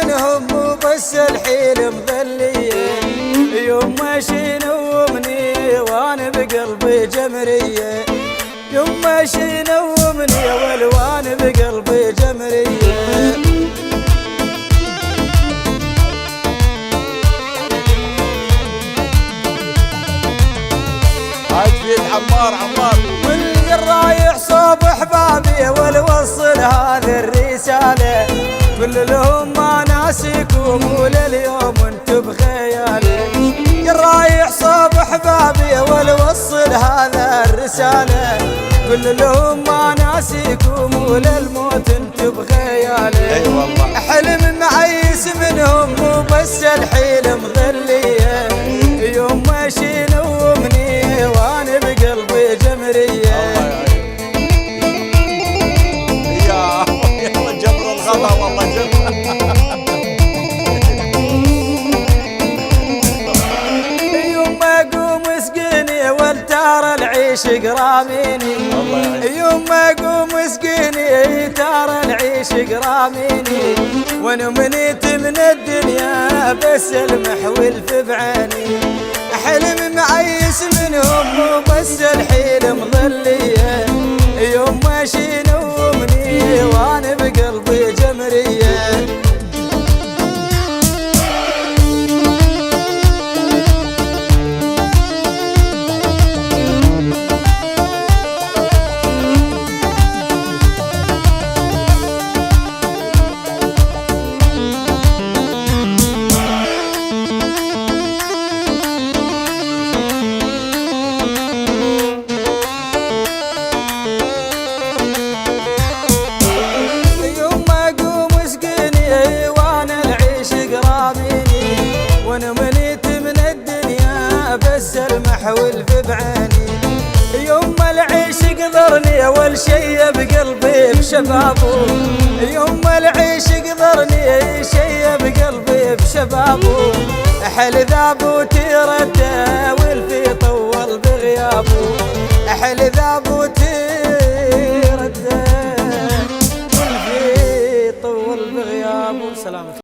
منهم مو بس الحيل مذلية، يوم ماشي نومني وانا بقلبي جمرية، يوم ماشي نومني والوان بقلبي جمرية. عجبي عمار واللي رايح صوب احبابي والوصل هذه الرسالة، قل لهم ما ناسيكم ولليوم انتو بخيالي. رايح صوب احبابي والوصل هذا الرسالة، قل لهم ما ناسيكم وللموت انتو بخيالي. اي والله حلم معيس منهم مو بس الحيل مظلية، يوم ماشي نومني وانا بقلبي جمرية. يا جبر الغلا والله جبر. يوم ما اقوم اسقيني والتار العيش قراميني، يوم ما اقوم اسقيني تار العيش قراميني، وانا منيت من الدنيا بس المحول في بعيني. حلم معيس منهم مو بس الحيل مظلية، يوم ماشي نومني وانا بقلبي جمرية. وانا منيت من الدنيا بس المحول في بعيني، يوم ما العيش قدرني اول شي بقلبي بشبابه، يوم ما العيش قدرني شي بقلبي بشبابه. احل ذاب وتيرته والفي طول بغيابه، احل ذاب وتيرته